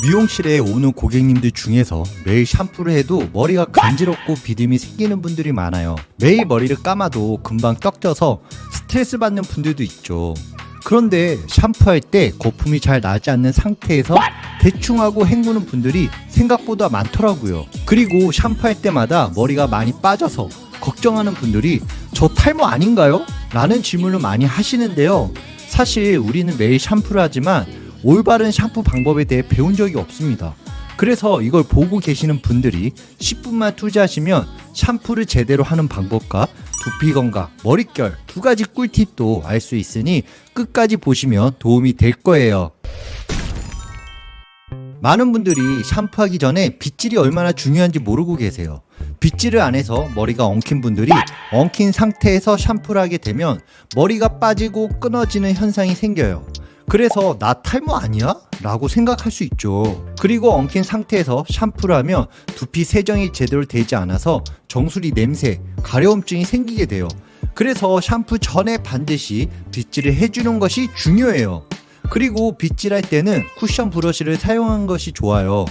미용실에 오는 고객님들 중에서 매일 샴푸를 해도 머리가 간지럽고 비듬이 생기는 분들이 많아요. 매일 머리를 감아도 금방 떡져서 스트레스 받는 분들도 있죠. 그런데 샴푸할 때 거품이 잘 나지 않는 상태에서 대충 하고 헹구는 분들이 생각보다 많더라고요. 그리고 샴푸할 때마다 머리가 많이 빠져서 걱정하는 분들이 저 탈모 아닌가요? 라는 질문을 많이 하시는데요. 사실 우리는 매일 샴푸를 하지만 올바른 샴푸 방법에 대해 배운 적이 없습니다. 그래서 이걸 보고 계시는 분들이 10분만 투자하시면 샴푸를 제대로 하는 방법과 두피 건강, 머릿결 두 가지 꿀팁도 알 수 있으니 끝까지 보시면 도움이 될 거예요. 많은 분들이 샴푸하기 전에 빗질이 얼마나 중요한지 모르고 계세요. 빗질을 안 해서 머리가 엉킨 분들이 엉킨 상태에서 샴푸를 하게 되면 머리가 빠지고 끊어지는 현상이 생겨요. 그래서 나 탈모 아니야? 라고 생각할 수 있죠. 그리고 엉킨 상태에서 샴푸를 하면 두피 세정이 제대로 되지 않아서 정수리 냄새, 가려움증이 생기게 돼요. 그래서 샴푸 전에 반드시 빗질을 해주는 것이 중요해요. 그리고 빗질할 때는 쿠션 브러쉬를 사용하는 것이 좋아요.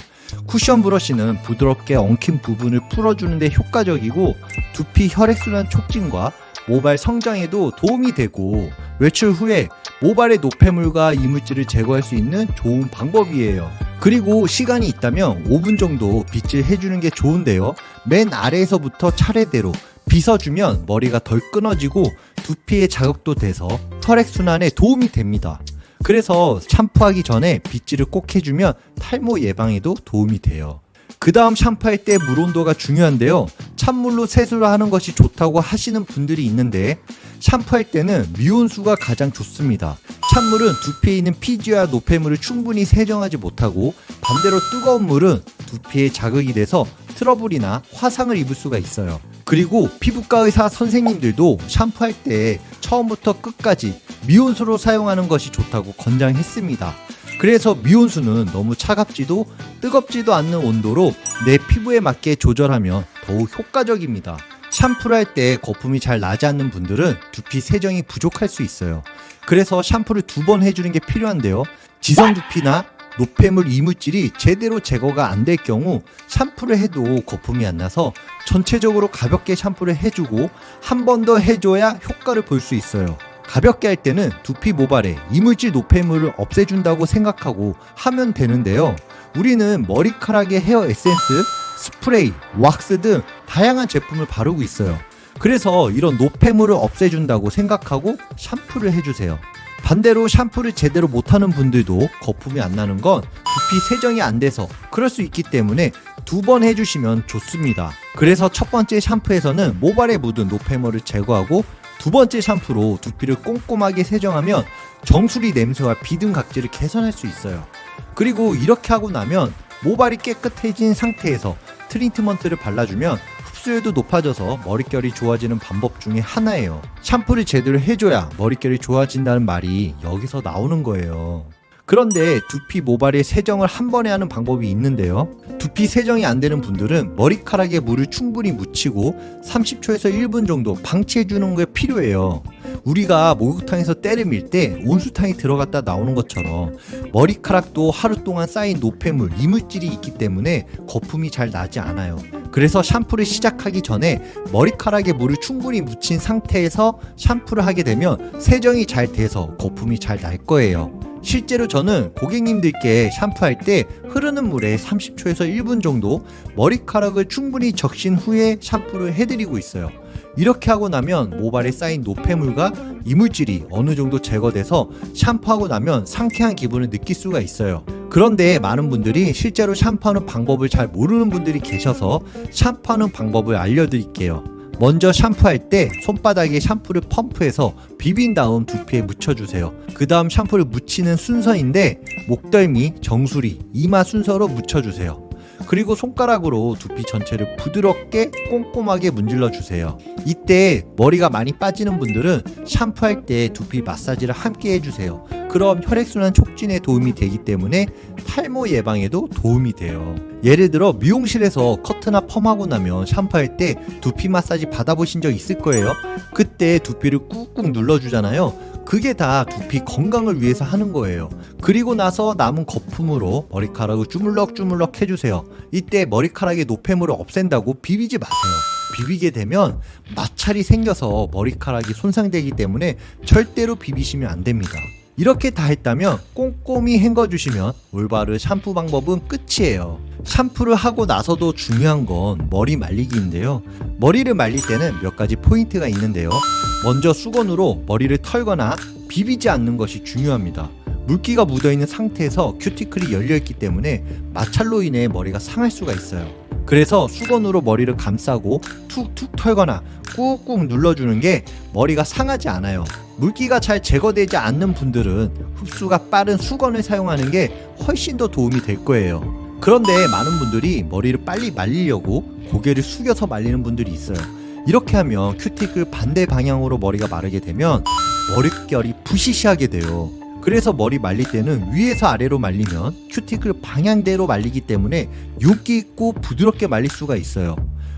쿠션 브러쉬는 부드럽게 엉킨 부분을 풀어주는데 효과적이고 두피 혈액순환 촉진과 모발 성장에도 도움이 되고 외출 후에 모발의 노폐물과 이물질을 제거할 수 있는 좋은 방법이에요. 그리고 시간이 있다면 5분 정도 빗질 해주는 게 좋은데요. 맨 아래에서부터 차례대로 빗어주면 머리가 덜 끊어지고 두피에 자극도 돼서 혈액순환에 도움이 됩니다. 그래서 샴푸하기 전에 빗질을 꼭 해주면 탈모 예방에도 도움이 돼요. 그 다음 샴푸할 때 물 온도가 중요한데요. 찬물로 세수를 하는 것이 좋다고 하시는 분들이 있는데 샴푸할 때는 미온수가 가장 좋습니다. 찬물은 두피에 있는 피지와 노폐물을 충분히 세정하지 못하고 반대로 뜨거운 물은 두피에 자극이 돼서 트러블이나 화상을 입을 수가 있어요. 그리고 피부과 의사 선생님들도 샴푸할 때 처음부터 끝까지 미온수로 사용하는 것이 좋다고 권장했습니다. 그래서 미온수는 너무 차갑지도 뜨겁지도 않는 온도로 내 피부에 맞게 조절하면 더욱 효과적입니다. 샴푸를 할 때 거품이 잘 나지 않는 분들은 두피 세정이 부족할 수 있어요. 그래서 샴푸를 2번 해주는 게 필요한데요. 지성 두피나 노폐물 이물질이 제대로 제거가 안 될 경우 샴푸를 해도 거품이 안 나서 전체적으로 가볍게 샴푸를 해주고 한 번 더 해줘야 효과를 볼 수 있어요. 가볍게 할 때는 두피 모발에 이물질 노폐물을 없애준다고 생각하고 하면 되는데요. 우리는 머리카락에 헤어 에센스, 스프레이, 왁스 등 다양한 제품을 바르고 있어요. 그래서 이런 노폐물을 없애준다고 생각하고 샴푸를 해주세요. 반대로 샴푸를 제대로 못하는 분들도 거품이 안 나는 건 두피 세정이 안 돼서 그럴 수 있기 때문에 2번 해주시면 좋습니다. 그래서 첫 번째 샴푸에서는 모발에 묻은 노폐물을 제거하고 두 번째 샴푸로 두피를 꼼꼼하게 세정하면 정수리 냄새와 비듬 각질을 개선할 수 있어요. 그리고 이렇게 하고 나면 모발이 깨끗해진 상태에서 트리트먼트를 발라주면 흡수율도 높아져서 머릿결이 좋아지는 방법 중에 하나예요. 샴푸를 제대로 해줘야 머릿결이 좋아진다는 말이 여기서 나오는 거예요. 그런데 두피 모발의 세정을 한 번에 하는 방법이 있는데요. 두피 세정이 안 되는 분들은 머리카락에 물을 충분히 묻히고 30초에서 1분 정도 방치해주는 게 필요해요. 우리가 목욕탕에서 때를 밀 때 온수탕이 들어갔다 나오는 것처럼 머리카락도 하루 동안 쌓인 노폐물, 이물질이 있기 때문에 거품이 잘 나지 않아요. 그래서 샴푸를 시작하기 전에 머리카락에 물을 충분히 묻힌 상태에서 샴푸를 하게 되면 세정이 잘 돼서 거품이 잘 날 거예요. 실제로 저는 고객님들께 샴푸할 때 흐르는 물에 30초에서 1분 정도 머리카락을 충분히 적신 후에 샴푸를 해드리고 있어요. 이렇게 하고 나면 모발에 쌓인 노폐물과 이물질이 어느 정도 제거돼서 샴푸하고 나면 상쾌한 기분을 느낄 수가 있어요. 그런데 많은 분들이 실제로 샴푸하는 방법을 잘 모르는 분들이 계셔서 샴푸하는 방법을 알려드릴게요. 먼저 샴푸할 때 손바닥에 샴푸를 펌프해서 비빈 다음 두피에 묻혀주세요. 그 다음 샴푸를 묻히는 순서인데 목덜미, 정수리, 이마 순서로 묻혀주세요. 그리고 손가락으로 두피 전체를 부드럽게 꼼꼼하게 문질러 주세요. 이때 머리가 많이 빠지는 분들은 샴푸할 때 두피 마사지를 함께 해주세요. 그럼 혈액순환 촉진에 도움이 되기 때문에 탈모 예방에도 도움이 돼요. 예를 들어 미용실에서 커트나 펌하고 나면 샴푸할 때 두피 마사지 받아보신 적 있을 거예요. 그때 두피를 꾹꾹 눌러주잖아요. 그게 다 두피 건강을 위해서 하는 거예요. 그리고 나서 남은 거품으로 머리카락을 주물럭주물럭 해주세요. 이때 머리카락의 노폐물을 없앤다고 비비지 마세요. 비비게 되면 마찰이 생겨서 머리카락이 손상되기 때문에 절대로 비비시면 안 됩니다. 이렇게 다 했다면 꼼꼼히 헹궈주시면 올바른 샴푸 방법은 끝이에요. 샴푸를 하고 나서도 중요한 건 머리 말리기인데요. 머리를 말릴 때는 몇 가지 포인트가 있는데요. 먼저 수건으로 머리를 털거나 비비지 않는 것이 중요합니다. 물기가 묻어있는 상태에서 큐티클이 열려있기 때문에 마찰로 인해 머리가 상할 수가 있어요. 그래서 수건으로 머리를 감싸고 툭툭 털거나 꾹꾹 눌러주는 게 머리가 상하지 않아요. 물기가 잘 제거되지 않는 분들은 흡수가 빠른 수건을 사용하는 게 훨씬 더 도움이 될 거예요. 그런데 많은 분들이 머리를 빨리 말리려고 고개를 숙여서 말리는 분들이 있어요. 이렇게 하면 큐티클 반대 방향으로 머리가 마르게 되면 머릿결이 부시시하게 돼요. 그래서 머리 말릴 때는 위에서 아래로 말리면 큐티클 방향대로 말리기 때문에 윤기 있고 부드럽게 말릴 수가 있어요.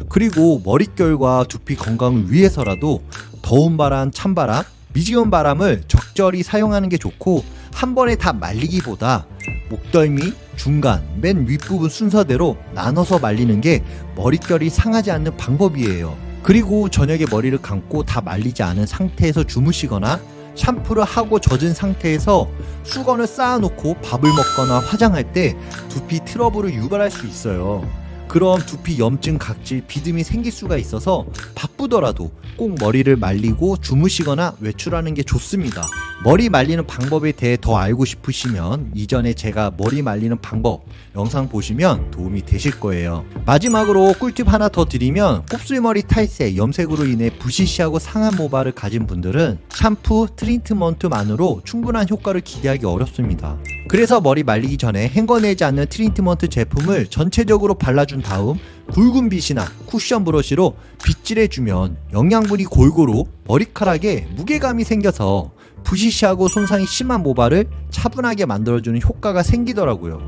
그리고 머릿결과 두피 건강을 위해서라도 더운 바람, 찬바람, 미지근 바람을 적절히 사용하는 게 좋고, 한 번에 다 말리기보다 목덜미, 중간, 맨 윗부분 순서대로 나눠서 말리는 게 머릿결이 상하지 않는 방법이에요. 그리고 저녁에 머리를 감고 다 말리지 않은 상태에서 주무시거나 샴푸를 하고 젖은 상태에서 수건을 쌓아놓고 밥을 먹거나 화장할 때 두피 트러블을 유발할 수 있어요. 그럼 두피 염증, 각질, 비듬이 생길 수가 있어서 바쁘더라도 꼭 머리를 말리고 주무시거나 외출하는 게 좋습니다. 머리 말리는 방법에 대해 더 알고 싶으시면 이전에 제가 머리 말리는 방법 영상 보시면 도움이 되실 거예요. 마지막으로 꿀팁 하나 더 드리면, 곱슬머리 탈색, 염색으로 인해 부시시하고 상한 모발을 가진 분들은 샴푸, 트리트먼트만으로 충분한 효과를 기대하기 어렵습니다. 그래서 머리 말리기 전에 헹궈내지 않는 트리트먼트 제품을 전체적으로 발라준 다음 굵은 빗이나 쿠션 브러쉬로 빗질해주면 영양분이 골고루 머리카락에 무게감이 생겨서 부시시하고 손상이 심한 모발을 차분하게 만들어주는 효과가 생기더라고요.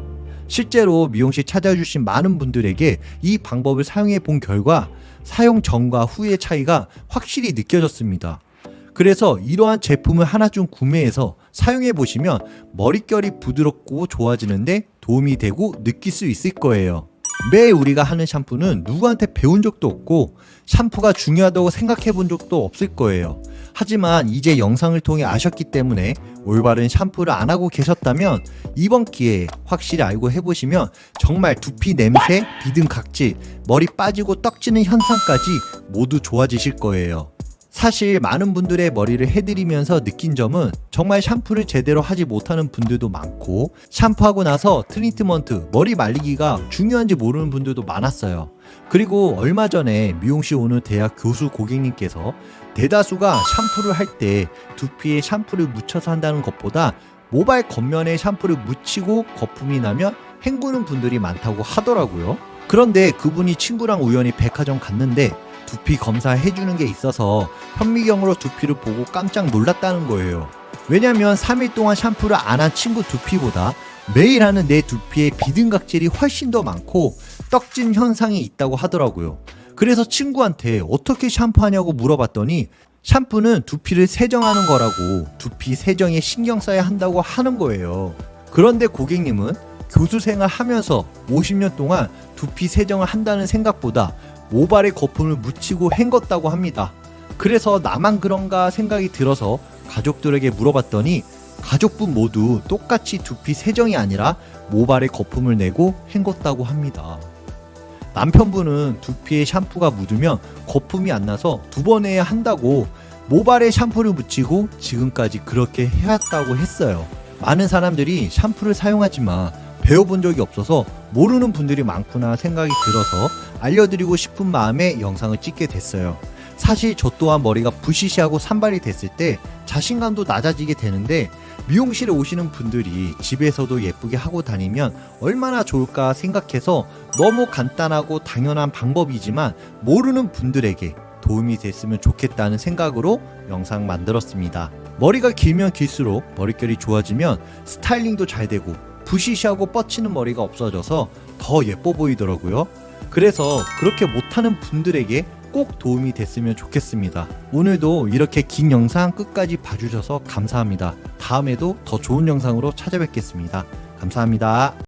실제로 미용실 찾아주신 많은 분들에게 이 방법을 사용해 본 결과 사용 전과 후의 차이가 확실히 느껴졌습니다. 그래서 이러한 제품을 하나쯤 구매해서 사용해 보시면 머릿결이 부드럽고 좋아지는데 도움이 되고 느낄 수 있을 거예요. 매일 우리가 하는 샴푸는 누구한테 배운 적도 없고 샴푸가 중요하다고 생각해 본 적도 없을 거예요. 하지만 이제 영상을 통해 아셨기 때문에 올바른 샴푸를 안 하고 계셨다면 이번 기회에 확실히 알고 해보시면 정말 두피 냄새, 비듬, 각질, 머리 빠지고 떡지는 현상까지 모두 좋아지실 거예요. 사실 많은 분들의 머리를 해드리면서 느낀 점은 정말 샴푸를 제대로 하지 못하는 분들도 많고, 샴푸하고 나서 트리트먼트, 머리 말리기가 중요한지 모르는 분들도 많았어요. 그리고 얼마 전에 미용실 오는 대학 교수 고객님께서 대다수가 샴푸를 할 때 두피에 샴푸를 묻혀서 한다는 것보다 모발 겉면에 샴푸를 묻히고 거품이 나면 헹구는 분들이 많다고 하더라고요. 그런데 그분이 친구랑 우연히 백화점 갔는데 두피 검사해주는 게 있어서 현미경으로 두피를 보고 깜짝 놀랐다는 거예요. 왜냐면 3일 동안 샴푸를 안 한 친구 두피보다 매일 하는 내 두피에 비듬 각질이 훨씬 더 많고 떡진 현상이 있다고 하더라고요. 그래서 친구한테 어떻게 샴푸하냐고 물어봤더니 샴푸는 두피를 세정하는 거라고, 두피 세정에 신경 써야 한다고 하는 거예요. 그런데 고객님은 교수 생활 하면서 50년 동안 두피 세정을 한다는 생각보다 모발에 거품을 묻히고 헹궜다고 합니다. 그래서 나만 그런가 생각이 들어서 가족들에게 물어봤더니 가족분 모두 똑같이 두피 세정이 아니라 모발에 거품을 내고 헹궜다고 합니다. 남편분은 두피에 샴푸가 묻으면 거품이 안 나서 2번 해야 한다고 모발에 샴푸를 묻히고 지금까지 그렇게 해왔다고 했어요. 많은 사람들이 샴푸를 사용하지만 배워본 적이 없어서 모르는 분들이 많구나 생각이 들어서 알려드리고 싶은 마음에 영상을 찍게 됐어요. 사실 저 또한 머리가 부시시하고 산발이 됐을 때 자신감도 낮아지게 되는데, 미용실에 오시는 분들이 집에서도 예쁘게 하고 다니면 얼마나 좋을까 생각해서 너무 간단하고 당연한 방법이지만 모르는 분들에게 도움이 됐으면 좋겠다는 생각으로 영상 만들었습니다. 머리가 길면 길수록 머릿결이 좋아지면 스타일링도 잘 되고 부시시하고 뻗치는 머리가 없어져서 더 예뻐 보이더라고요. 그래서 그렇게 못하는 분들에게 꼭 도움이 됐으면 좋겠습니다. 오늘도 이렇게 긴 영상 끝까지 봐주셔서 감사합니다. 다음에도 더 좋은 영상으로 찾아뵙겠습니다. 감사합니다.